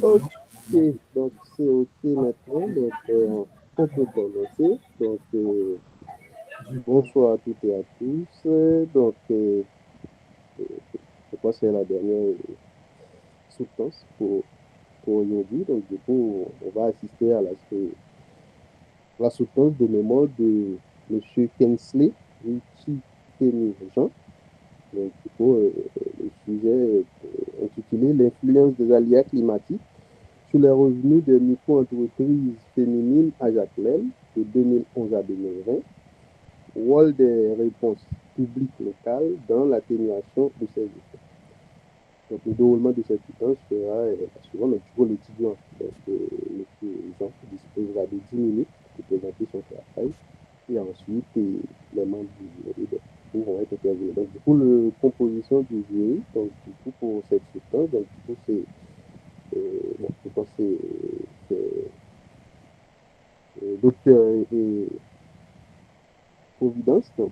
Ok, donc c'est ok maintenant. Donc, on peut commencer. Donc, bonsoir à toutes et à tous. Donc, je crois que c'est la dernière soutenance pour aujourd'hui. Donc, du coup, on va assister à la soutenance de mémoire de M. Kensley Richie Kenny Jean. Donc, du coup, le sujet est intitulé L'influence des aléas climatiques sur les revenus des micro-entreprises féminines à Jacmel de 2011 à 2020, rôle des réponses publiques locales dans l'atténuation de ces effets. Donc, le déroulement de cette séquence sera suivant. Donc, du coup, l'étudiant, M. Jean, disposera de 10 minutes pour présenter son travail. Et ensuite, les membres du jury pourront être intervenus. Donc, du coup, la composition du jury, donc, du coup, pour cette séquence, donc, du coup, c'est je pense que c'est docteur et Providence, donc,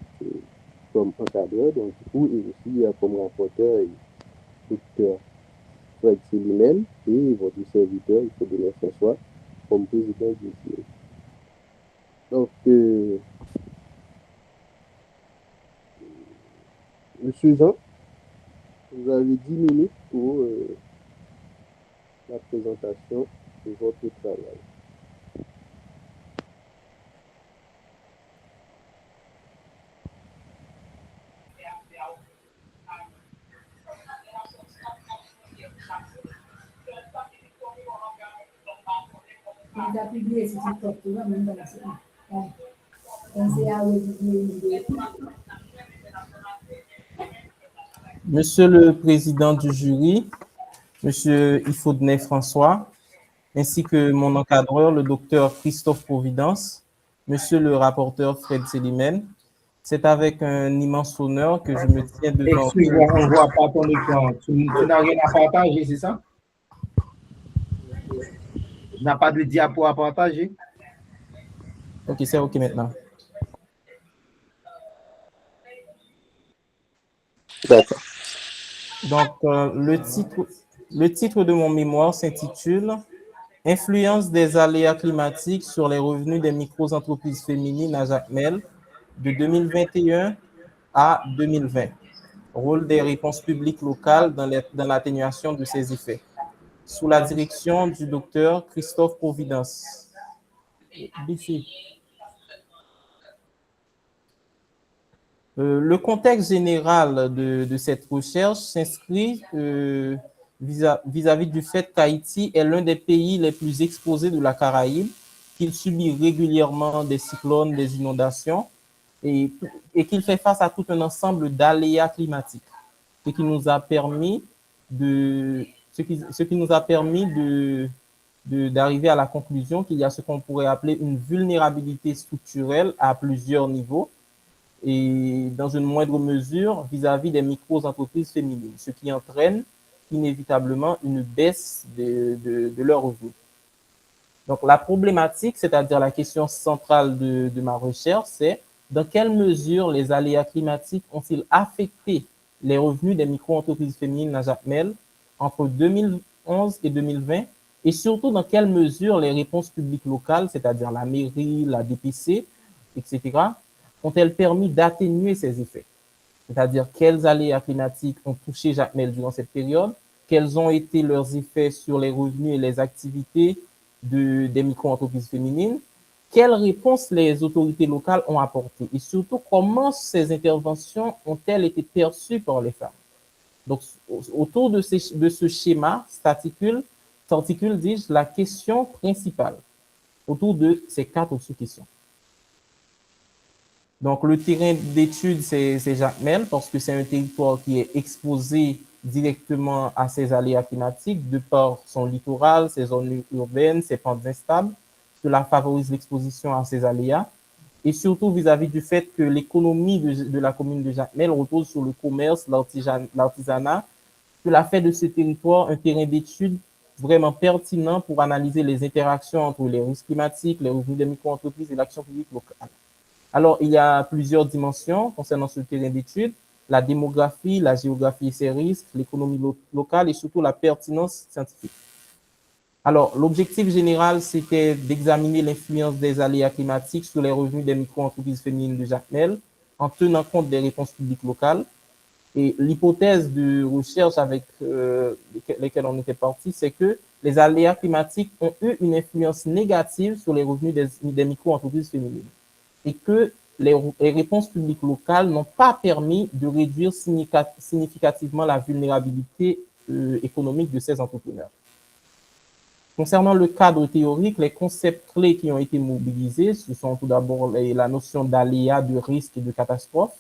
comme encadreur, donc du coup, et aussi comme rapporteur, docteur Fred Célimel et votre serviteur, il faut donner François, comme président du jury. Donc, Monsieur Jean, vous avez 10 minutes pour la présentation de votre travail. Monsieur le président du jury, Monsieur Ifaudnay François, ainsi que mon encadreur, le docteur Christophe Providence, Monsieur le rapporteur Fred Célimène, c'est avec un immense honneur que je me tiens devant vous. Excuse-moi, on ne voit pas ton écran. Tu n'as rien à partager, c'est ça? Tu n'as pas de diapo à partager? Ok, c'est ok maintenant. D'accord. Donc, le titre de mon mémoire s'intitule « Influence des aléas climatiques sur les revenus des micro-entreprises féminines à Jacmel de 2021 à 2020. Rôle des réponses publiques locales dans l'atténuation de ces effets. » Sous la direction du docteur Christophe Providence. BC. Le contexte général de cette recherche s'inscrit vis-à-vis du fait qu'Haïti est l'un des pays les plus exposés de la Caraïbe, qu'il subit régulièrement des cyclones, des inondations, et qu'il fait face à tout un ensemble d'aléas climatiques, ce qui nous a permis d'arriver à la conclusion qu'il y a ce qu'on pourrait appeler une vulnérabilité structurelle à plusieurs niveaux, et dans une moindre mesure vis-à-vis des micro-entreprises féminines, ce qui entraîne inévitablement une baisse de leurs revenus. Donc la problématique, c'est-à-dire la question centrale de ma recherche, c'est dans quelle mesure les aléas climatiques ont-ils affecté les revenus des micro-entreprises féminines à Jacmel entre 2011 et 2020, et surtout dans quelle mesure les réponses publiques locales, c'est-à-dire la mairie, la DPC, etc., ont-elles permis d'atténuer ces effets? C'est-à-dire quels aléas climatiques ont touché Jacmel durant cette période, quels ont été leurs effets sur les revenus et les activités des micro-entreprises féminines, quelles réponses les autorités locales ont apportées et surtout comment ces interventions ont-elles été perçues par les femmes. Donc, autour de ce schéma s'articule, dis-je, la question principale autour de ces 4 sous-questions. Donc, le terrain d'étude, c'est Jacmel, parce que c'est un territoire qui est exposé directement à ces aléas climatiques, de par son littoral, ses zones urbaines, ses pentes instables. Cela favorise l'exposition à ces aléas. Et surtout vis-à-vis du fait que l'économie de la commune de Jacmel repose sur le commerce, l'artisanat. Cela fait de ce territoire un terrain d'étude vraiment pertinent pour analyser les interactions entre les risques climatiques, les revenus des micro-entreprises et l'action publique locale. Alors, il y a plusieurs dimensions concernant ce terrain d'étude. la démographie, la géographie et ses risques, l'économie locale et surtout la pertinence scientifique. Alors, l'objectif général, c'était d'examiner l'influence des aléas climatiques sur les revenus des micro-entreprises féminines de Jacmel en tenant compte des réponses publiques locales. Et l'hypothèse de recherche avec lesquelles on était parti, c'est que les aléas climatiques ont eu une influence négative sur les revenus des micro-entreprises féminines et que les réponses publiques locales n'ont pas permis de réduire significativement la vulnérabilité économique de ces entrepreneurs. Concernant le cadre théorique, les concepts clés qui ont été mobilisés, ce sont tout d'abord la notion d'aléa, de risque et de catastrophe,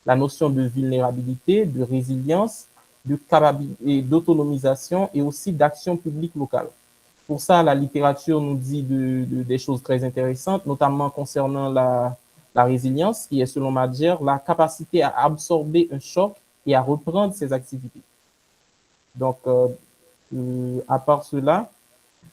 la notion de vulnérabilité, de résilience, d'autonomisation et aussi d'action publique locale. Pour ça, la littérature nous dit des choses très intéressantes, notamment concernant la résilience, qui est, selon Madjer, la capacité à absorber un choc et à reprendre ses activités. Donc, à part cela,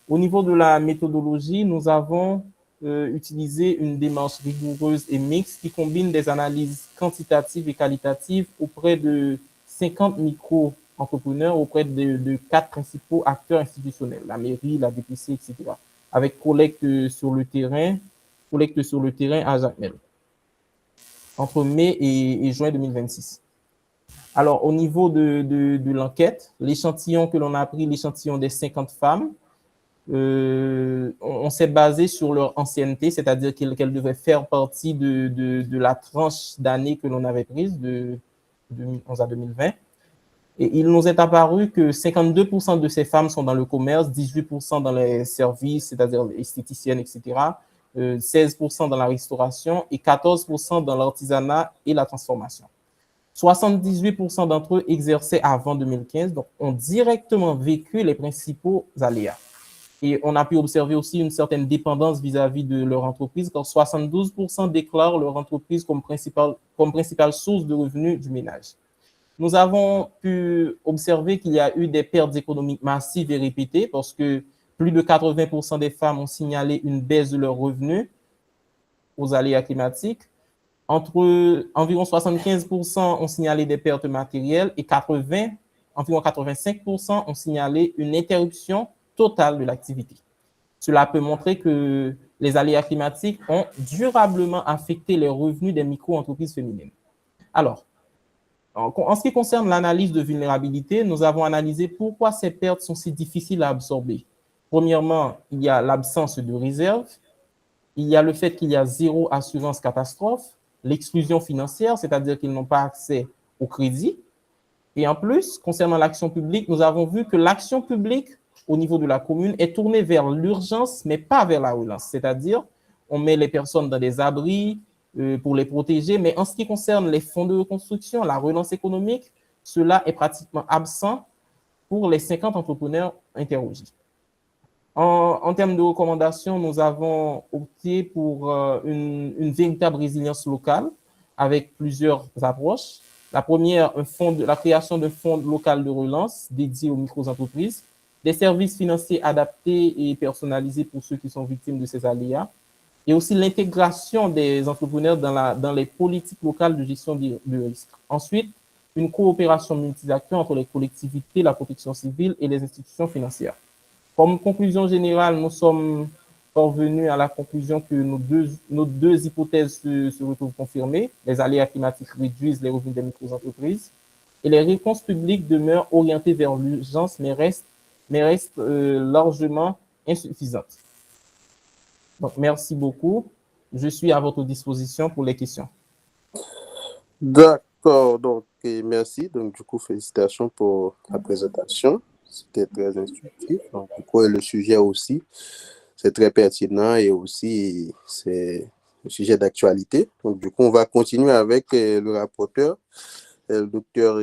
au niveau de la méthodologie, nous avons utilisé une démarche rigoureuse et mixte qui combine des analyses quantitatives et qualitatives auprès de 50 micro-entrepreneurs, auprès de 4 principaux acteurs institutionnels, la mairie, la DPC, etc., avec collecte sur le terrain à Jacmel, entre mai et juin 2026. Alors, au niveau de l'enquête, l'échantillon que l'on a pris, l'échantillon des 50 femmes, on s'est basé sur leur ancienneté, c'est-à-dire qu'elles devaient faire partie de la tranche d'année que l'on avait prise, de 2011 à 2020. Et il nous est apparu que 52% de ces femmes sont dans le commerce, 18% dans les services, c'est-à-dire esthéticiennes, etc., 16% dans la restauration et 14% dans l'artisanat et la transformation. 78% d'entre eux exerçaient avant 2015, donc ont directement vécu les principaux aléas. Et on a pu observer aussi une certaine dépendance vis-à-vis de leur entreprise, car 72% déclarent leur entreprise comme principale source de revenus du ménage. Nous avons pu observer qu'il y a eu des pertes économiques massives et répétées, parce que plus de 80% des femmes ont signalé une baisse de leurs revenus aux aléas climatiques. Environ 75% ont signalé des pertes matérielles et environ 85% ont signalé une interruption totale de l'activité. Cela peut montrer que les aléas climatiques ont durablement affecté les revenus des micro-entreprises féminines. Alors, en ce qui concerne l'analyse de vulnérabilité, nous avons analysé pourquoi ces pertes sont si difficiles à absorber. Premièrement, il y a l'absence de réserve, il y a le fait qu'il y a zéro assurance catastrophe, l'exclusion financière, c'est-à-dire qu'ils n'ont pas accès au crédit. Et en plus, concernant l'action publique, nous avons vu que l'action publique au niveau de la commune est tournée vers l'urgence, mais pas vers la relance. C'est-à-dire, on met les personnes dans des abris pour les protéger, mais en ce qui concerne les fonds de reconstruction, la relance économique, cela est pratiquement absent pour les 50 entrepreneurs interrogés. En termes de recommandations, nous avons opté pour une véritable résilience locale avec plusieurs approches. La première, la création d'un fonds local de relance dédié aux micro-entreprises, des services financiers adaptés et personnalisés pour ceux qui sont victimes de ces aléas, et aussi l'intégration des entrepreneurs dans les politiques locales de gestion de risques. Ensuite, une coopération multi-acteurs entre les collectivités, la protection civile et les institutions financières. Comme conclusion générale, nous sommes parvenus à la conclusion que nos deux hypothèses se retrouvent confirmées. Les aléas climatiques réduisent les revenus des micro-entreprises et les réponses publiques demeurent orientées vers l'urgence, mais restent largement insuffisantes. Donc, merci beaucoup. Je suis à votre disposition pour les questions. D'accord, donc merci. Donc, du coup, félicitations pour la présentation. C'était très instructif. Donc, du coup, le sujet aussi, c'est très pertinent et aussi, c'est un sujet d'actualité. Donc, du coup, on va continuer avec le rapporteur, le docteur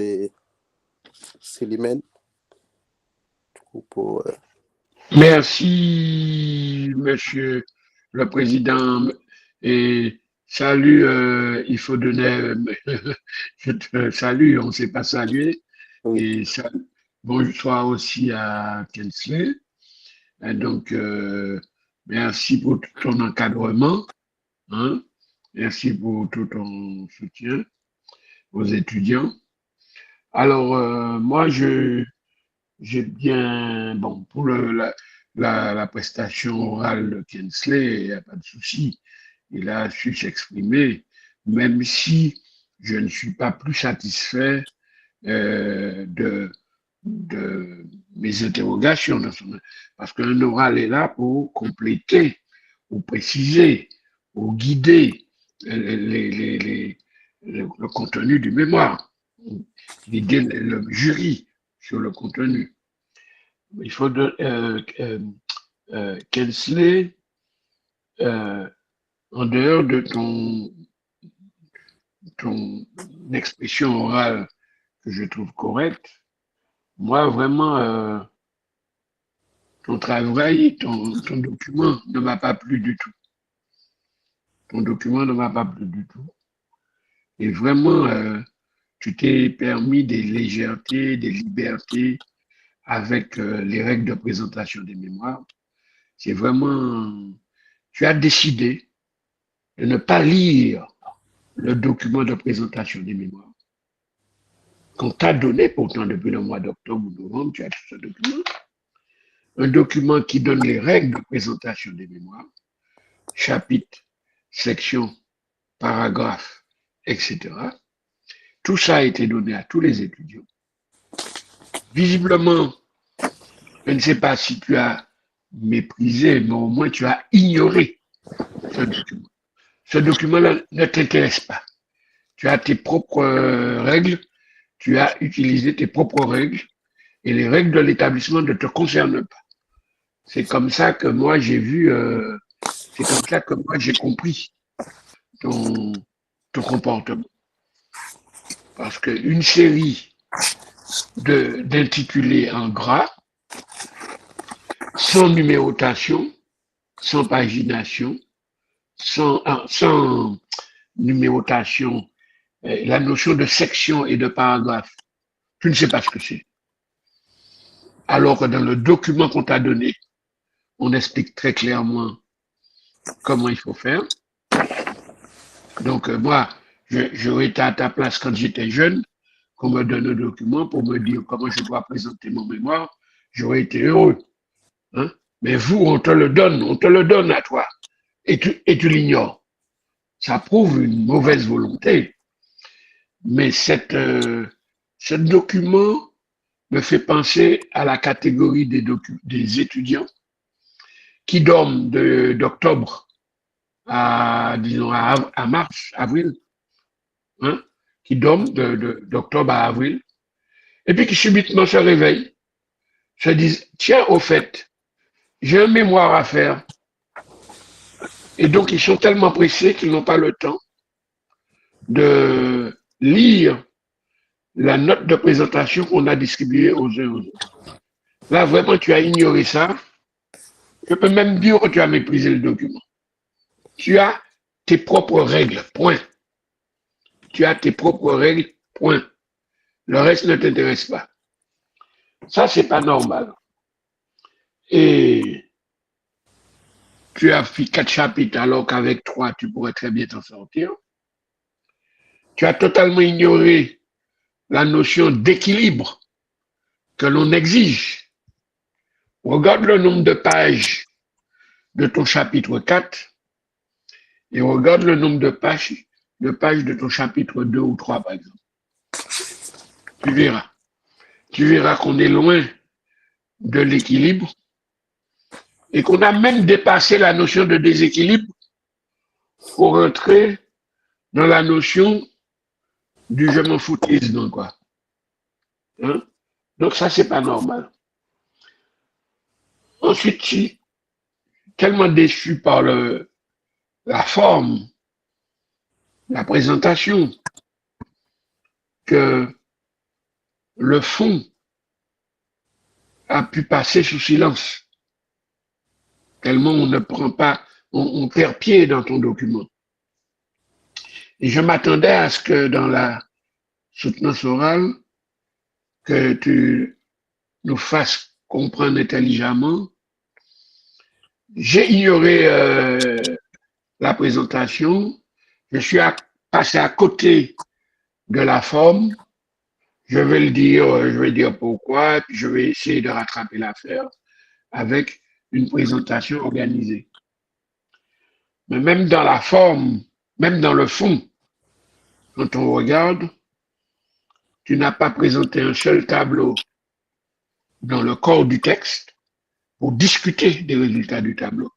Célimène. Merci, monsieur le président. Et salut, il faut donner, je te salue, on ne s'est pas salué. Oui. Et bonsoir aussi à Kensley. Et donc, merci pour tout ton encadrement. Hein? Merci pour tout ton soutien aux étudiants. Alors, moi, j'ai bien, bon, pour la prestation orale de Kinsley, il n'y a pas de souci. Il a su s'exprimer, même si je ne suis pas plus satisfait de mes interrogations. Parce qu'un oral est là pour compléter, pour préciser, pour guider le contenu du mémoire, guider le jury sur le contenu. Il faut Kinsley, en dehors de ton expression orale que je trouve correcte, moi vraiment, ton travail, ton document ne m'a pas plu du tout. Ton document ne m'a pas plu du tout. Et vraiment, tu t'es permis des légèretés, des libertés avec les règles de présentation des mémoires. C'est vraiment, tu as décidé de ne pas lire le document de présentation des mémoires. Qu'on t'a donné pourtant depuis le mois d'octobre ou novembre, tu as tout ce document. Un document qui donne les règles de présentation des mémoires, chapitre, section, paragraphe, etc. Tout ça a été donné à tous les étudiants. Visiblement, je ne sais pas si tu as méprisé, mais au moins tu as ignoré ce document. Ce document-là ne t'intéresse pas. Tu as tes propres règles, tu as utilisé tes propres règles, et les règles de l'établissement ne te concernent pas. C'est comme ça que moi j'ai vu, c'est comme ça que moi j'ai compris ton comportement. Parce qu'une série d'intitulés en gras, sans numérotation, sans pagination, sans numérotation, la notion de section et de paragraphe, tu ne sais pas ce que c'est. Alors que dans le document qu'on t'a donné, on explique très clairement comment il faut faire. Donc, moi, j'aurais été à ta place quand j'étais jeune, qu'on me donne un document pour me dire comment je dois présenter mon mémoire, j'aurais été heureux. Hein? Mais vous, on te le donne à toi, et tu l'ignores. Ça prouve une mauvaise volonté. Mais ce document me fait penser à la catégorie des étudiants qui dorment d'octobre disons, à mars, avril, hein, qui dorment d'octobre à avril, et puis qui subitement se réveillent, se disent, tiens, au fait, j'ai un mémoire à faire. Et donc, ils sont tellement pressés qu'ils n'ont pas le temps de lire la note de présentation qu'on a distribuée aux uns aux autres. Là, vraiment, tu as ignoré ça. Je peux même dire que tu as méprisé le document. Tu as tes propres règles, point. Tu as tes propres règles, point. Le reste ne t'intéresse pas. Ça, c'est pas normal. Et tu as fait 4 chapitres alors qu'avec 3, tu pourrais très bien t'en sortir. Tu as totalement ignoré la notion d'équilibre que l'on exige. Regarde le nombre de pages de ton chapitre 4 et regarde le nombre de pages de ton chapitre 2 ou 3, par exemple. Tu verras. Tu verras qu'on est loin de l'équilibre et qu'on a même dépassé la notion de déséquilibre pour entrer dans la notion du je m'en foutisme, quoi. Hein? Donc ça, c'est pas normal. Ensuite, je suis tellement déçu par la forme, la présentation, que le fond a pu passer sous silence. Tellement on ne prend pas, on perd pied dans ton document. Et je m'attendais à ce que dans la soutenance orale, que tu nous fasses comprendre intelligemment. J'ai ignoré la présentation, je suis passé à côté de la forme, Je vais le dire, je vais dire pourquoi, puis je vais essayer de rattraper l'affaire avec une présentation organisée. Mais même dans la forme, même dans le fond, quand on regarde, tu n'as pas présenté un seul tableau dans le corps du texte pour discuter des résultats du tableau.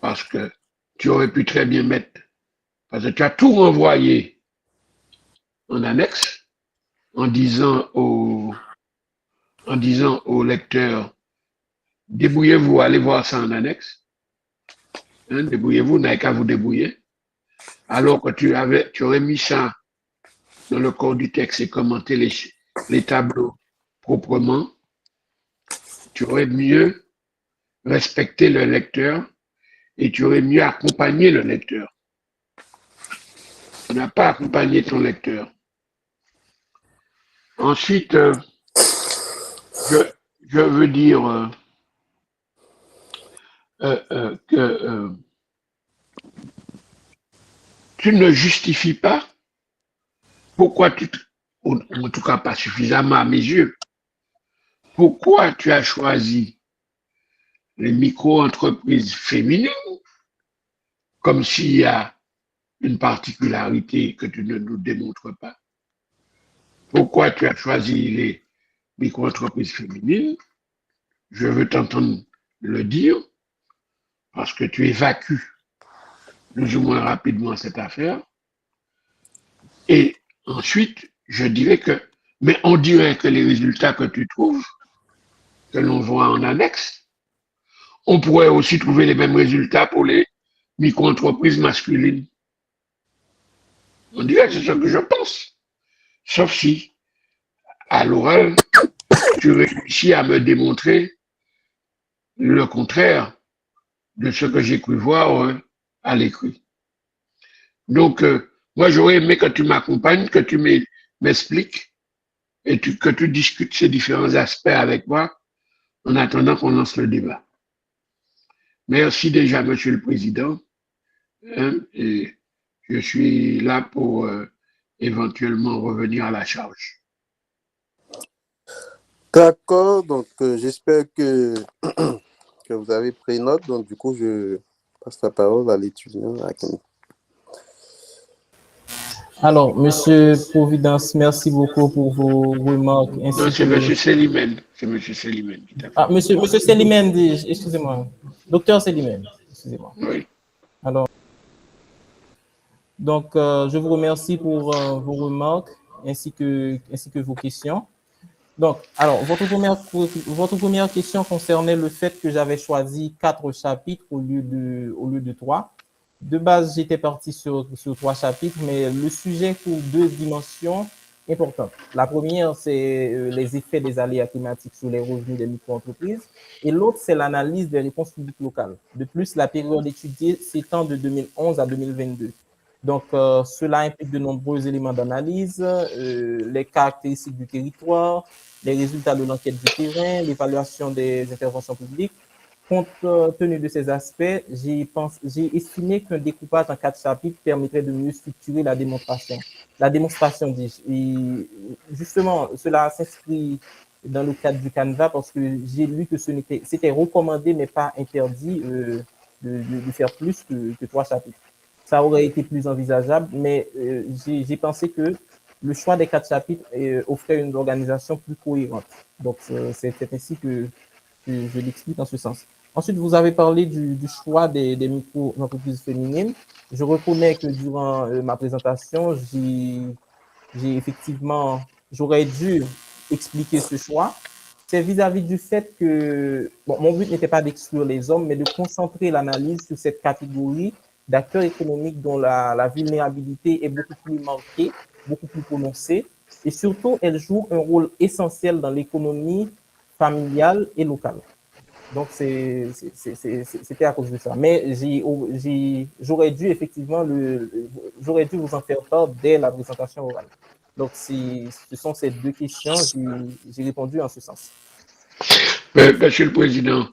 Parce que tu aurais pu très bien mettre, parce que tu as tout renvoyé en annexe en disant au lecteur, débrouillez-vous, allez voir ça en annexe. Hein, débrouillez-vous, n'avez qu'à vous débrouiller. Alors que tu aurais mis ça dans le corps du texte et commenté les tableaux proprement, tu aurais mieux respecté le lecteur et tu aurais mieux accompagné le lecteur. Tu n'as pas accompagné ton lecteur. Ensuite, je veux dire que tu ne justifies pas pourquoi en tout cas pas suffisamment à mes yeux, pourquoi tu as choisi les micro-entreprises féminines comme s'il y a une particularité que tu ne nous démontres pas. Pourquoi tu as choisi les micro-entreprises féminines? Je veux t'entendre le dire parce que tu évacues plus ou moins rapidement cette affaire. Et ensuite, je dirais que, mais on dirait que les résultats que tu trouves, que l'on voit en annexe, on pourrait aussi trouver les mêmes résultats pour les micro-entreprises masculines. On dirait que c'est ce que je pense. Sauf si, à l'oral, tu réussis à me démontrer le contraire de ce que j'ai cru voir à l'écrit. Donc, moi, j'aurais aimé que tu m'accompagnes, que tu m'expliques et que tu discutes ces différents aspects avec moi en attendant qu'on lance le débat. Merci déjà, Monsieur le Président. Hein, et je suis là pour éventuellement revenir à la charge. D'accord, donc j'espère que, que vous avez pris note. Donc du coup, je passe la parole à l'étudiant. Alors, Monsieur Providence, merci beaucoup pour vos remarques. Non, c'est M. Célimène. C'est M. Célimène qui t'a fait. Ah, Monsieur Célimène, excusez-moi. Docteur Célimène, excusez-moi. Oui. Alors, donc, je vous remercie pour vos remarques ainsi que vos questions. Donc, alors, votre première question concernait le fait que j'avais choisi 4 chapitres au lieu de 3. De base, j'étais parti sur 3 chapitres, mais le sujet couvre 2 dimensions importantes. La première, c'est les effets des aléas climatiques sur les revenus des micro-entreprises, et l'autre, c'est l'analyse des réponses publiques locales. De plus, la période étudiée s'étend de 2011 à 2022. Donc, cela implique de nombreux éléments d'analyse, les caractéristiques du territoire, les résultats de l'enquête du terrain, l'évaluation des interventions publiques. Compte tenu de ces aspects, j'ai estimé qu'un découpage en 4 chapitres permettrait de mieux structurer la démonstration. La démonstration, dis-je. Et justement, cela s'inscrit dans le cadre du Canva parce que j'ai lu que c'était recommandé mais pas interdit de faire plus que 3 chapitres. Ça aurait été plus envisageable, mais j'ai pensé que le choix des 4 chapitres offrait une organisation plus cohérente. Donc, c'est ainsi que je l'explique en ce sens. Ensuite, vous avez parlé du choix des micro-entreprises féminines. Je reconnais que durant ma présentation, j'aurais dû expliquer ce choix. C'est vis-à-vis du fait que, bon, mon but n'était pas d'exclure les hommes, mais de concentrer l'analyse sur cette catégorie d'acteurs économiques dont la vulnérabilité est beaucoup plus marquée, beaucoup plus prononcée, et surtout, elle joue un rôle essentiel dans l'économie familiale et locale. Donc, c'était à cause de ça. Mais j'aurais dû effectivement j'aurais dû vous en faire part dès la présentation orale. Donc, ce sont ces 2 questions, j'ai répondu en ce sens. Monsieur le Président,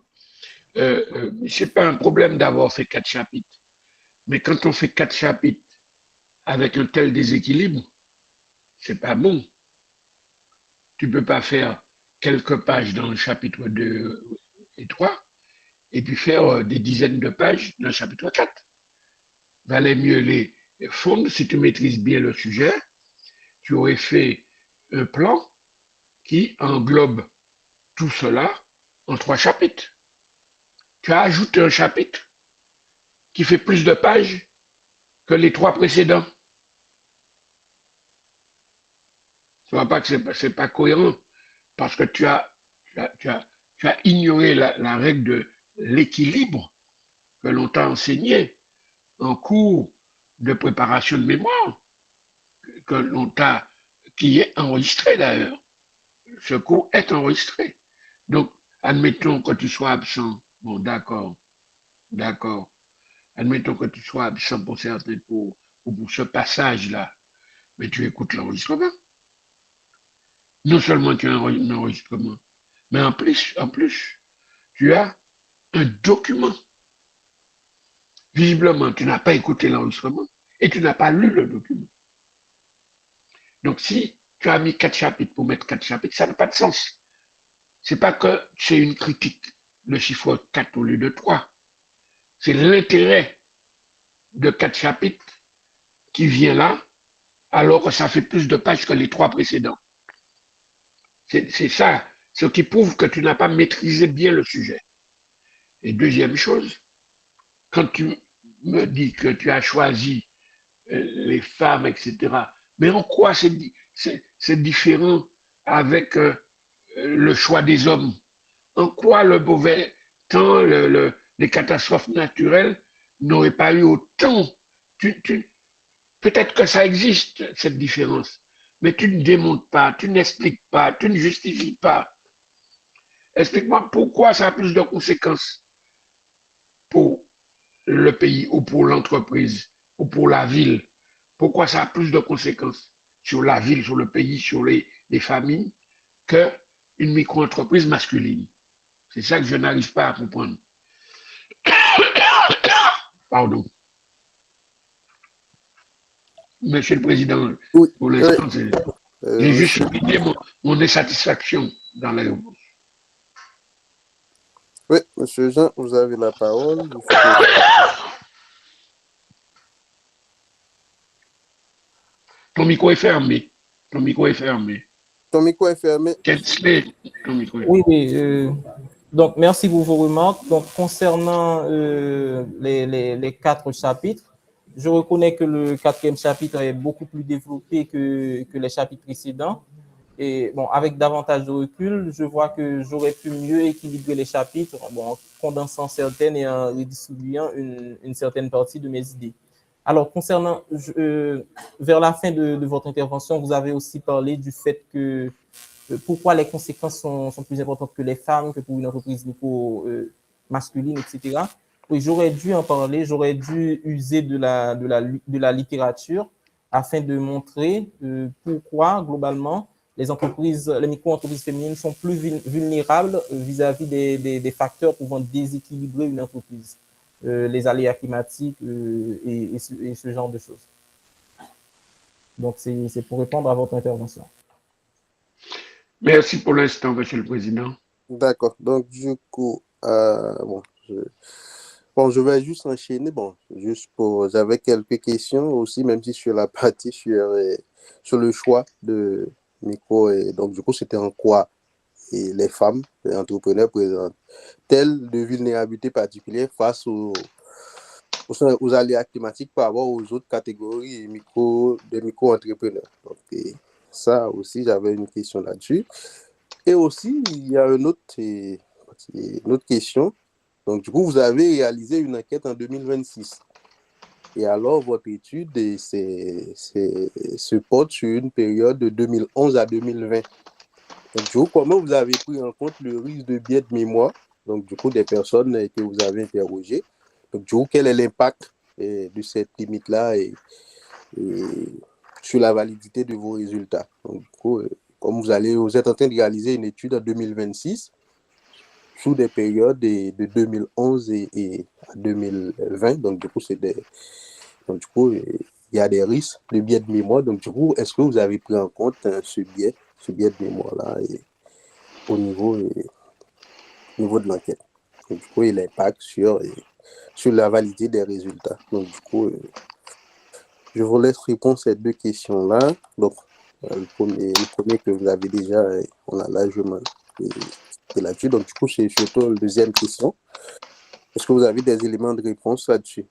c'est pas un problème d'avoir fait 4 chapitres. Mais quand on fait 4 chapitres avec un tel déséquilibre, c'est pas bon. Tu peux pas faire quelques pages dans le chapitre 2 et 3 et puis faire des dizaines de pages dans le chapitre 4. Valait mieux les fondre si tu maîtrises bien le sujet. Tu aurais fait un plan qui englobe tout cela en 3 chapitres. Tu as ajouté un chapitre qui fait plus de pages que les 3 précédents. Tu vois pas que c'est pas cohérent parce que tu as ignoré la règle de l'équilibre que l'on t'a enseigné en cours de préparation de mémoire, que l'on t'a, qui est enregistré d'ailleurs. Ce cours est enregistré. Donc, admettons que tu sois absent. Bon, d'accord. Admettons que tu sois absent pour certains cours ou pour ce passage-là, mais tu écoutes l'enregistrement. Non seulement tu as un enregistrement, mais en plus, tu as un document. Visiblement, tu n'as pas écouté l'enregistrement et tu n'as pas lu le document. Donc, si tu as mis 4 chapitres pour mettre 4 chapitres, ça n'a pas de sens. C'est pas que c'est une critique, le chiffre 4 au lieu de 3. C'est l'intérêt de 4 chapitres qui vient là, alors que ça fait plus de pages que les 3 précédents. C'est ça, ce qui prouve que tu n'as pas maîtrisé bien le sujet. Et deuxième chose, quand tu me dis que tu as choisi les femmes, etc., mais en quoi c'est différent avec le choix des hommes? En quoi le mauvais temps, les catastrophes naturelles n'auraient pas eu autant? Peut-être que ça existe, cette différence, mais tu ne démontres pas, tu n'expliques pas, tu ne justifies pas. Explique-moi pourquoi ça a plus de conséquences pour le pays ou pour l'entreprise ou pour la ville. Pourquoi ça a plus de conséquences sur la ville, sur le pays, sur les familles qu'une micro-entreprise masculine. C'est ça que je n'arrive pas à comprendre. Pardon. Monsieur le Président, Oui, pour l'instant, j'ai juste monsieur, souligné mon insatisfaction dans la réponse. oui, monsieur Jean, vous avez la parole. Ton micro est fermé. Ton micro est fermé. Ton micro est fermé. Kensley, ton micro est Oui, oui. Donc, merci pour vos remarques. Donc, concernant les 4 chapitres, je reconnais que le 4e chapitre est beaucoup plus développé que les chapitres précédents. Et bon, avec davantage de recul, je vois que j'aurais pu mieux équilibrer les chapitres, bon, en condensant certaines et en redistribuant une certaine partie de mes idées. Alors, concernant, vers la fin de votre intervention, vous avez aussi parlé du fait que pourquoi les conséquences sont plus importantes que les femmes, que pour une entreprise masculine, etc. Oui, j'aurais dû en parler, j'aurais dû user de la littérature afin de montrer pourquoi, globalement, les micro-entreprises féminines sont plus vulnérables vis-à-vis des facteurs pouvant déséquilibrer une entreprise, les aléas climatiques et ce genre de choses. Donc, c'est pour répondre à votre intervention. Merci pour l'instant, Monsieur le Président. D'accord. Donc, du coup, je vais juste enchaîner. J'avais quelques questions aussi, même si sur la partie sur le choix de micro. Et donc, du coup, c'était en quoi les femmes, les entrepreneurs présentent-elles de vulnérabilité particulière face aux aléas climatiques par rapport aux autres catégories de micro-entrepreneurs. Donc, ça aussi, j'avais une question là-dessus. Et aussi, il y a une autre question. Donc, du coup, vous avez réalisé une enquête en 2026. Et alors, votre étude se porte sur une période de 2011 à 2020. Donc, du coup, comment vous avez pris en compte le risque de biais de mémoire, donc, du coup, des personnes que vous avez interrogées? Donc, du coup, quel est l'impact de cette limite-là et sur la validité de vos résultats? Donc, du coup, comme vous êtes en train de réaliser une étude en 2026 sous des périodes de 2011 et à 2020, donc du coup, il y a des risques de biais de mémoire. Donc, du coup, est-ce que vous avez pris en compte ce biais de mémoire-là au niveau de l'enquête? Donc, du coup, et l'impact sur la validité des résultats. Donc, du coup, je vous laisse répondre à ces deux questions-là. Donc, le premier que vous avez déjà, on a largement été là-dessus. Donc, du coup, c'est surtout la deuxième question. Est-ce que vous avez des éléments de réponse là-dessus?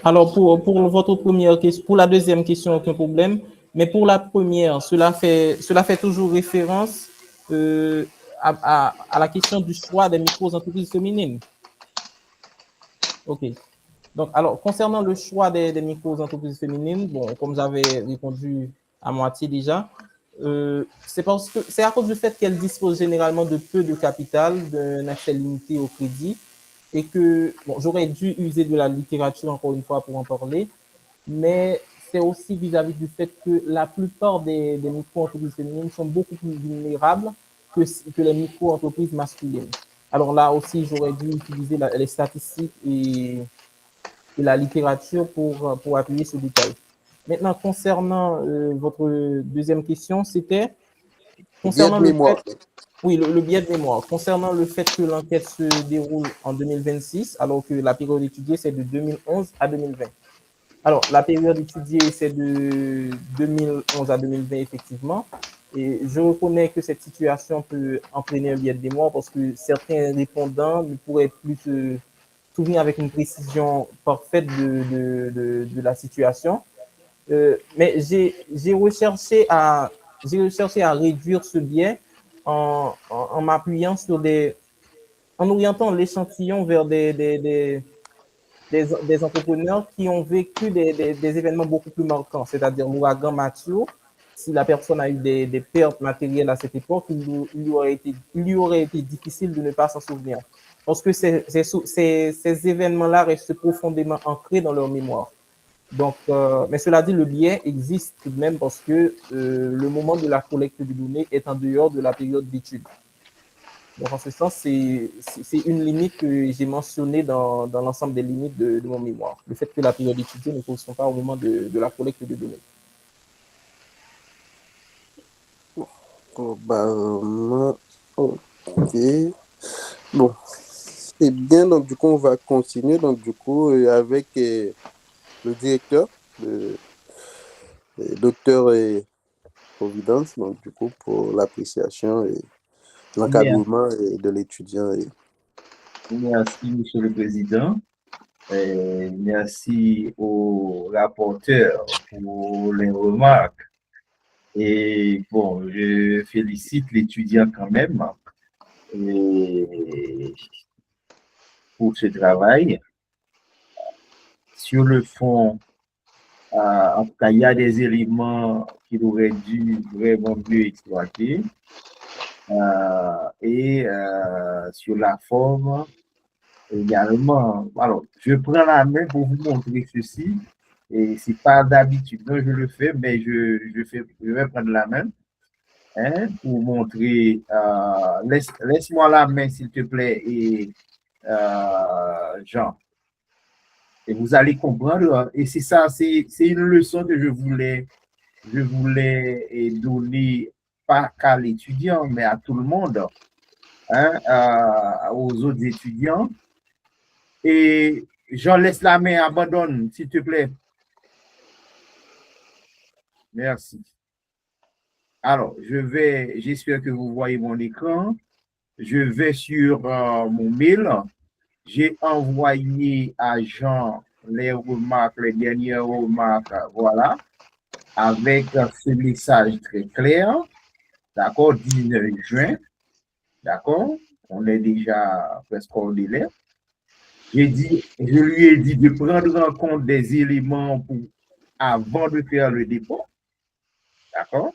Alors, pour votre première question, pour la deuxième question, aucun problème. Mais pour la première, cela fait toujours référence à la question du choix des micro-entreprises féminines. OK. Donc, alors, concernant le choix des micro-entreprises féminines, bon, comme j'avais répondu à moitié déjà, c'est à cause du fait qu'elles disposent généralement de peu de capital, d'un accès limité au crédit, et que, bon, j'aurais dû user de la littérature encore une fois pour en parler, mais c'est aussi vis-à-vis du fait que la plupart des micro-entreprises féminines sont beaucoup plus vulnérables que les micro-entreprises masculines. Alors là aussi, j'aurais dû utiliser les statistiques et la littérature pour appuyer ce détail. Maintenant, concernant votre deuxième question, c'était concernant le fait, oui, le biais de mémoire, concernant le fait que l'enquête se déroule en 2026, alors que la période étudiée, c'est de 2011 à 2020. Alors, la période étudiée, c'est de 2011 à 2020, effectivement. Et je reconnais que cette situation peut entraîner un biais de mémoire parce que certains répondants ne pourraient plus se souvenir avec une précision parfaite de la situation. Mais j'ai recherché à réduire ce biais en m'appuyant sur en orientant l'échantillon vers des entrepreneurs qui ont vécu des événements beaucoup plus marquants, c'est-à-dire l'ouragan Mathieu. Si la personne a eu des pertes matérielles à cette époque, il lui aurait été difficile de ne pas s'en souvenir. Parce que ces événements-là restent profondément ancrés dans leur mémoire. Donc, mais cela dit, le biais existe tout de même parce que le moment de la collecte de données est en dehors de la période d'étude. Donc, en ce sens, c'est une limite que j'ai mentionnée dans l'ensemble des limites de mon mémoire. Le fait que la période étudiée ne correspond pas au moment de la collecte de données. Globalement, ok. Bon, c'est bien. Donc, du coup, on va continuer. Donc, du coup, avec le directeur, le docteur Providence, donc, du coup, pour l'appréciation et l'encadrement de l'étudiant. Merci, Monsieur le Président. Merci au rapporteur pour les remarques. Et bon, je félicite l'étudiant quand même pour ce travail. Sur le fond, en tout cas, il y a des éléments qu'il aurait dû vraiment mieux exploiter. Et sur la forme, également. Alors, je prends la main pour vous montrer ceci. Et c'est pas d'habitude, non, je le fais, mais je vais prendre la main pour montrer. Laisse-moi la main, s'il te plaît, et Jean. Et vous allez comprendre. Et c'est ça, c'est une leçon que je voulais donner, pas qu'à l'étudiant, mais à tout le monde, aux autres étudiants. Et Jean, laisse la main, abandonne, s'il te plaît. Merci. Alors, j'espère que vous voyez mon écran. Je vais sur mon mail. J'ai envoyé à Jean les dernières remarques, voilà, avec ce message très clair, d'accord, 19 juin, d'accord, on est déjà presque au délai. Je lui ai dit de prendre en compte des éléments avant de faire le dépôt, d'accord.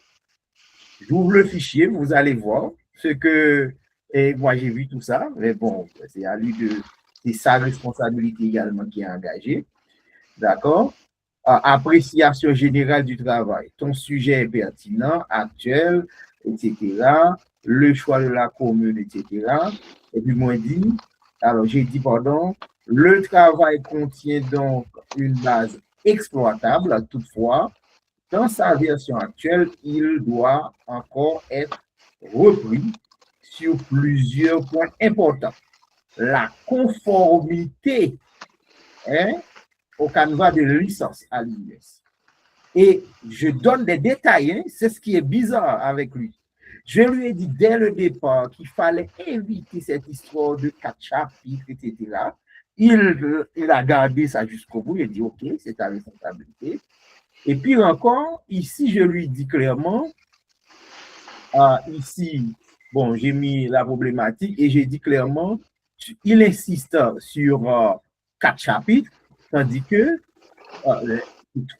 J'ouvre le fichier, vous allez voir ce que, et moi j'ai vu tout ça, mais bon, c'est à lui c'est sa responsabilité également qui est engagée, d'accord. Appréciation générale du travail, ton sujet est pertinent, actuel, etc. Le choix de la commune, etc. Et puis moi j'ai dit, pardon, Le travail contient donc une base exploitable. Toutefois, dans sa version actuelle, il doit encore être repris sur plusieurs points importants. La conformité au canevas de licence à l'US. Et je donne des détails, hein, c'est ce qui est bizarre avec lui. Je lui ai dit dès le départ qu'il fallait éviter cette histoire de 4 chapitres, etc. Il a gardé ça jusqu'au bout, il a dit ok, c'est ta responsabilité. Et puis encore, ici, je lui dis clairement, ici, bon, j'ai mis la problématique et j'ai dit clairement, il insiste sur 4 chapitres, tandis que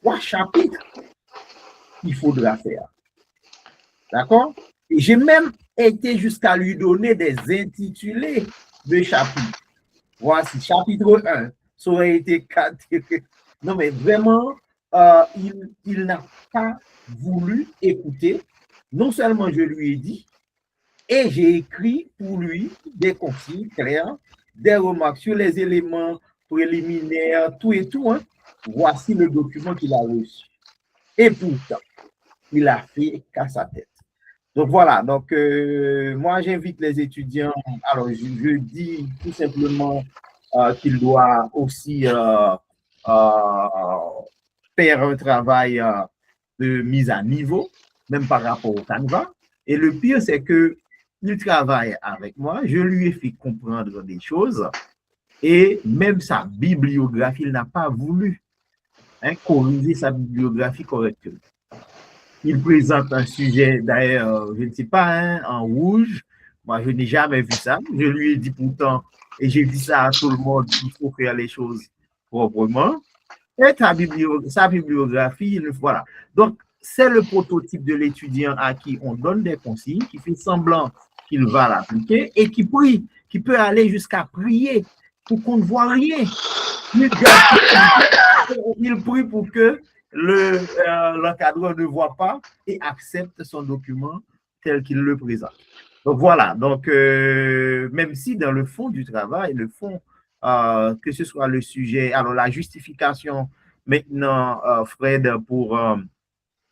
3 chapitres, il faudra faire. D'accord? Et j'ai même été jusqu'à lui donner des intitulés de chapitres. Voici, chapitre 1, ça aurait été 4. Non, mais vraiment, il n'a pas voulu écouter. Non seulement je lui ai dit, et j'ai écrit pour lui des consignes claires, des remarques sur les éléments préliminaires, tout et tout. Hein. Voici le document qu'il a reçu. Et pourtant, il a fait qu'à sa tête. Donc voilà, donc moi j'invite les étudiants, alors je dis tout simplement qu'il doit aussi faire un travail de mise à niveau, même par rapport au Canva. Et le pire, c'est que il travaille avec moi, je lui ai fait comprendre des choses et même sa bibliographie, il n'a pas voulu corriger sa bibliographie correctement. Il présente un sujet, d'ailleurs, je ne sais pas, en rouge. Moi, je n'ai jamais vu ça. Je lui ai dit pourtant, et j'ai dit ça à tout le monde, il faut faire les choses proprement. Et sa bibliographie, voilà. Donc, c'est le prototype de l'étudiant à qui on donne des consignes, qui fait semblant qu'il va l'appliquer et qui prie, qui peut aller jusqu'à prier pour qu'on ne voit rien. Il prie pour que l'encadreur ne voit pas et accepte son document tel qu'il le présente. Donc voilà, donc même si dans le fond du travail, le fond, que ce soit le sujet, alors la justification maintenant, Fred, pour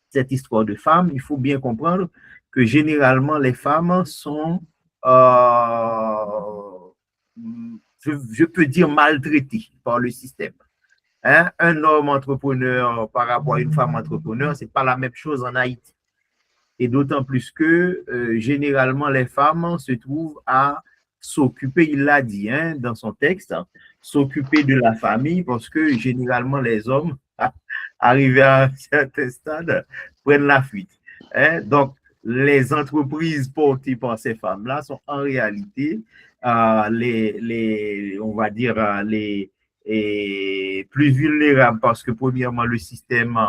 cette histoire de femmes, il faut bien comprendre que généralement les femmes sont, je peux dire, maltraitées par le système. Hein? Un homme entrepreneur par rapport à une femme entrepreneur, ce n'est pas la même chose en Haïti. Et d'autant plus que généralement, les femmes se trouvent à s'occuper, il l'a dit hein, dans son texte, s'occuper de la famille parce que généralement, les hommes, arrivés à un certain stade, prennent la fuite. Hein? Donc, les entreprises portées par ces femmes-là sont en réalité, on va dire, les plus vulnérables parce que premièrement le système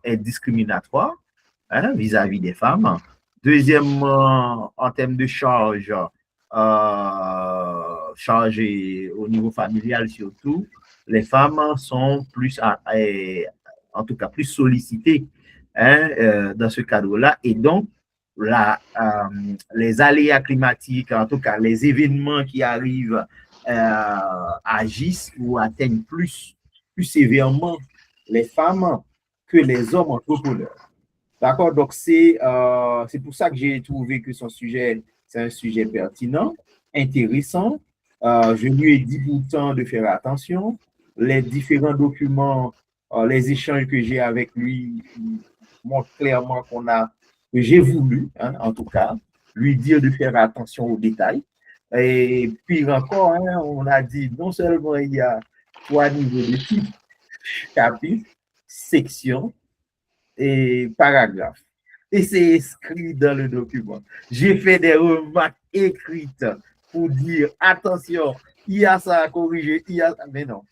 est discriminatoire hein, vis-à-vis des femmes. Deuxièmement, en termes de charge au niveau familial surtout, les femmes sont plus, en tout cas plus sollicitées hein, dans ce cadre-là et donc les aléas climatiques, en tout cas les événements qui arrivent agissent ou atteignent plus sévèrement les femmes que les hommes entrepreneurs. D'accord? Donc, c'est pour ça que j'ai trouvé que son sujet, c'est un sujet pertinent, intéressant. Je lui ai dit pourtant de faire attention. Les différents documents, les échanges que j'ai avec lui montrent clairement que j'ai voulu, hein, en tout cas, lui dire de faire attention aux détails. Et puis encore, hein, on a dit non seulement il y a 3 niveaux de type, chapitre, section et paragraphe. Et c'est inscrit dans le document. J'ai fait des remarques écrites pour dire attention, il y a ça à corriger, il y a ça, mais non,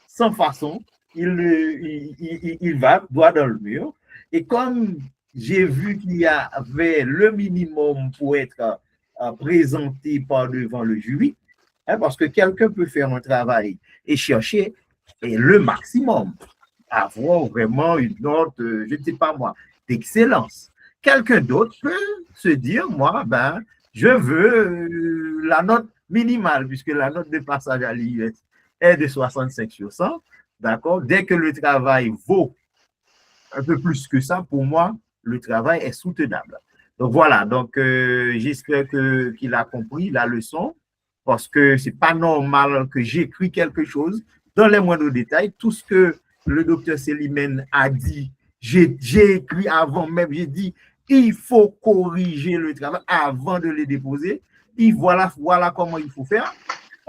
sans façon, il va droit dans le mur. Et comme j'ai vu qu'il y avait le minimum pour être présenté par devant le jury, hein, parce que quelqu'un peut faire un travail et chercher le maximum, avoir vraiment une note, je ne sais pas moi, d'excellence. Quelqu'un d'autre peut se dire, moi, ben, je veux la note minimale, puisque la note de passage à l'IUS est de 65 sur 100, d'accord? Dès que le travail vaut un peu plus que ça, pour moi, le travail est soutenable. Donc voilà, donc j'espère qu'il a compris la leçon, parce que c'est pas normal que j'écris quelque chose dans les moindres détails. Tout ce que le docteur Selimène a dit, j'ai écrit avant même, j'ai dit, il faut corriger le travail avant de le déposer. Et voilà comment il faut faire.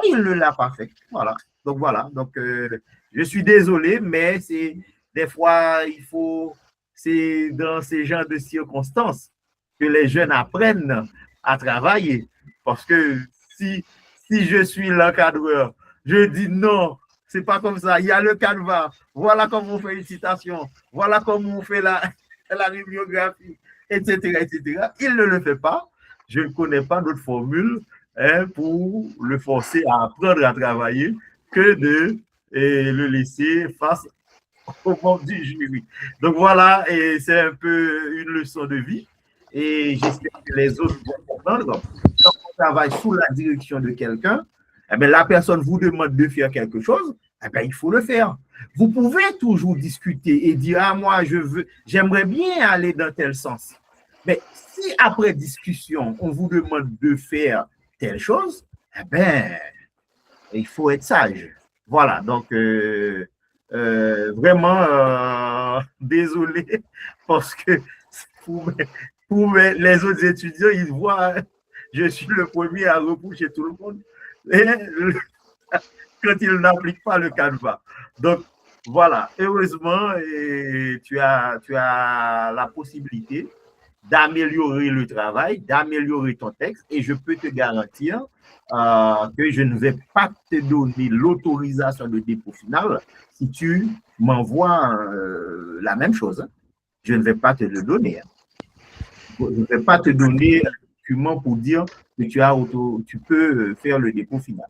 Et il ne l'a pas fait. Voilà. Donc, je suis désolé, mais c'est des fois, c'est dans ces genres de circonstances que les jeunes apprennent à travailler. Parce que si je suis l'encadreur, je dis non, c'est pas comme ça. Il y a le canevas. Voilà comment on fait une citation. Voilà comment on fait la bibliographie, etc., etc. Il ne le fait pas. Je ne connais pas d'autre formule pour le forcer à apprendre à travailler que de le laisser face au membre du jury. Donc voilà, et c'est un peu une leçon de vie. Et j'espère que les autres vont comprendre. Quand on travaille sous la direction de quelqu'un, eh bien, la personne vous demande de faire quelque chose, eh bien, il faut le faire. Vous pouvez toujours discuter et dire, ah, moi, j'aimerais bien aller dans tel sens. Mais si après discussion, on vous demande de faire telle chose, eh bien, il faut être sage. Voilà, donc vraiment désolé parce que pour les autres étudiants, ils voient, je suis le premier à repousser tout le monde quand ils n'appliquent pas le canevas. Donc, voilà, heureusement, tu as la possibilité d'améliorer le travail, d'améliorer ton texte, et je peux te garantir que je ne vais pas te donner l'autorisation de dépôt final si tu m'envoies la même chose. Hein. Je ne vais pas te le donner. Hein. Je ne vais pas te donner un document pour dire que tu peux faire le dépôt final.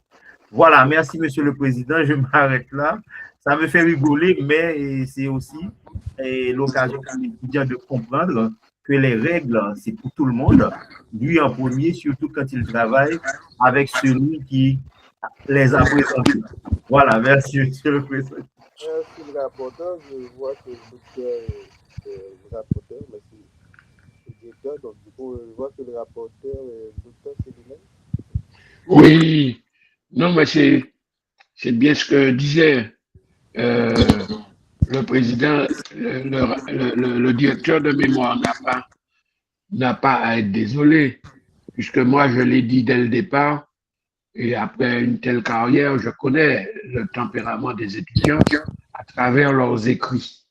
Voilà, merci Monsieur le Président, je m'arrête là. Ça me fait rigoler, mais c'est aussi l'occasion pour l'étudiant de comprendre que les règles, c'est pour tout le monde. Lui en premier, surtout quand il travaille avec celui qui les a présentés. Voilà, merci Monsieur le Président. Merci le rapporteur, je vois que le docteur est le rapporteur, mais c'est le directeur, donc du coup, je vois que le rapporteur est le docteur Sélimène. Oui, non, mais c'est bien ce que disait le président, le directeur de mémoire n'a pas à être désolé, puisque moi, je l'ai dit dès le départ, et après une telle carrière, je connais le tempérament des étudiants à travers leurs écrits.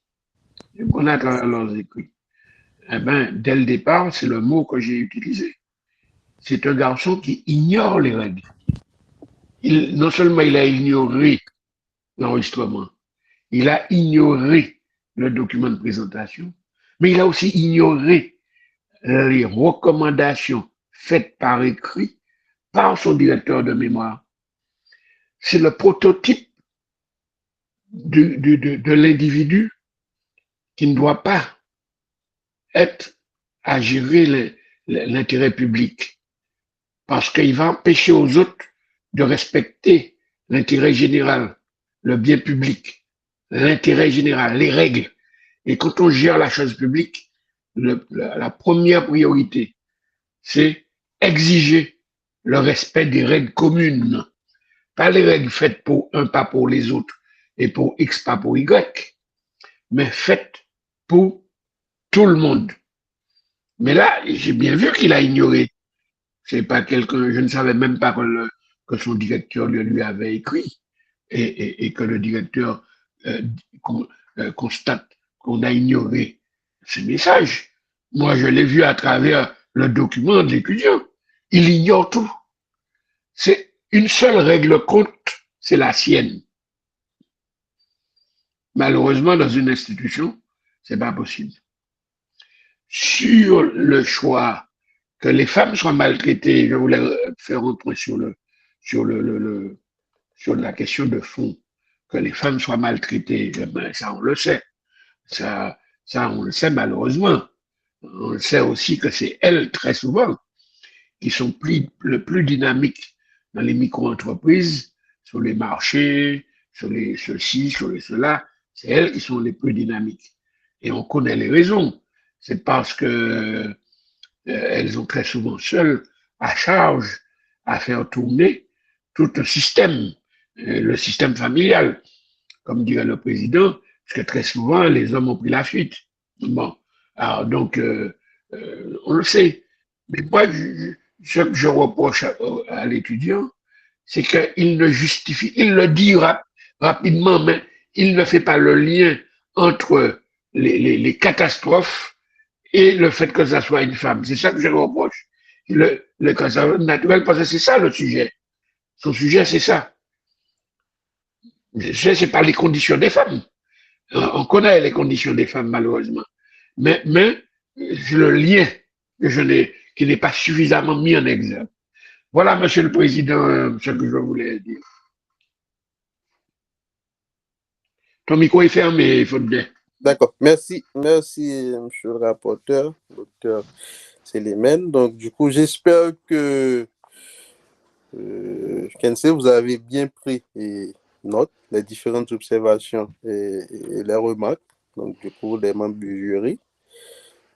Je connais à travers leurs écrits. Eh bien, dès le départ, c'est le mot que j'ai utilisé. C'est un garçon qui ignore les règles. Non seulement il a ignoré l'enregistrement, il a ignoré le document de présentation, mais il a aussi ignoré les recommandations faites par écrit par son directeur de mémoire. C'est le prototype de l'individu qui ne doit pas être à gérer l'intérêt public parce qu'il va empêcher aux autres de respecter l'intérêt général, le bien public, l'intérêt général, les règles. Et quand on gère la chose publique, la première priorité, c'est exiger le respect des règles communes. Pas les règles faites pour un, pas pour les autres, et pour X, pas pour Y, mais faites pour tout le monde. Mais là, j'ai bien vu qu'il a ignoré. C'est pas quelqu'un, je ne savais même pas que son directeur lui avait écrit et que le directeur constate qu'on a ignoré ces messages. Moi, je l'ai vu à travers le document de l'étudiant. Il ignore tout. C'est une seule règle compte, c'est la sienne. Malheureusement, dans une institution, c'est pas possible. Sur le choix que les femmes soient maltraitées, je voulais faire un point sur la question de fond, que les femmes soient maltraitées, ben, ça on le sait. Ça on le sait malheureusement. On sait aussi que c'est elles, très souvent, qui sont le plus dynamiques dans les micro-entreprises, sur les marchés, sur les ceci, sur les cela, c'est elles qui sont les plus dynamiques. Et on connaît les raisons. C'est parce que elles ont très souvent seules à charge à faire tourner tout le système familial, comme dirait le président, parce que très souvent, les hommes ont pris la fuite. Bon, alors donc, on le sait. Mais moi, ce que je reproche à l'étudiant, c'est qu'il ne justifie, il le dit rapidement, mais il ne fait pas le lien entre les catastrophes et le fait que ça soit une femme. C'est ça que je reproche. Le cancer naturel, parce que c'est ça le sujet. Son sujet, c'est ça. C'est pas les conditions des femmes. On connaît les conditions des femmes, malheureusement. Mais c'est le lien qui n'est pas suffisamment mis en exergue. Voilà, Monsieur le Président, ce que je voulais dire. Ton micro est fermé, il faut bien. D'accord. Merci, monsieur le rapporteur, docteur Célimène. Donc, du coup, j'espère que Kensei, vous avez bien pris note des différentes observations et les remarques, donc, du coup, des membres du jury.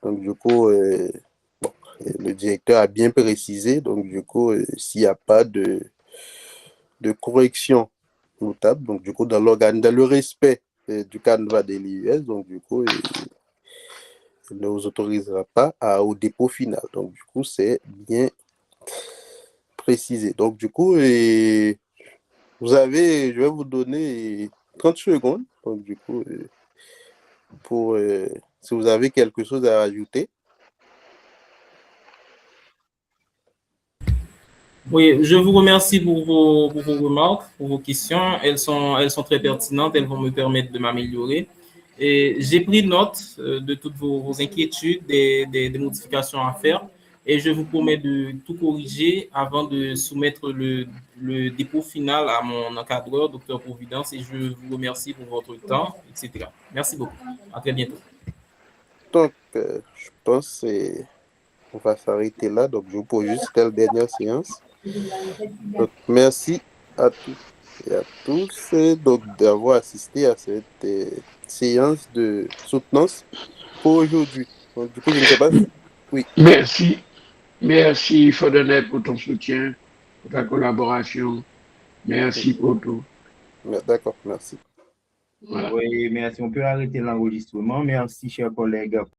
Donc, du coup, le directeur a bien précisé. Donc, du coup, s'il n'y a pas de correction notable, donc, du coup, dans le respect du canevas de l'IUS, donc, du coup, il ne vous autorisera pas au dépôt final. Donc, du coup, c'est bien précisé. Donc, du coup, je vais vous donner 30 secondes. Donc, du coup, pour si vous avez quelque chose à rajouter. Oui, je vous remercie pour vos remarques, pour vos questions. Elles sont très pertinentes, elles vont me permettre de m'améliorer. Et j'ai pris note de toutes vos inquiétudes, des modifications à faire. Et je vous promets de tout corriger avant de soumettre le dépôt final à mon encadreur, Dr Providence. Et je vous remercie pour votre temps, etc. Merci beaucoup. À très bientôt. Donc, je pense qu'on va s'arrêter là. Donc, je vous pose juste la dernière séance. Donc, merci à toutes et à tous d'avoir assisté à cette séance de soutenance pour aujourd'hui. Donc, du coup, je ne sais pas si... Oui. Merci, Fodonnet, pour ton soutien, pour ta collaboration. Merci pour tout. D'accord, merci. Voilà. Oui, merci. On peut arrêter l'enregistrement. Merci, chers collègues.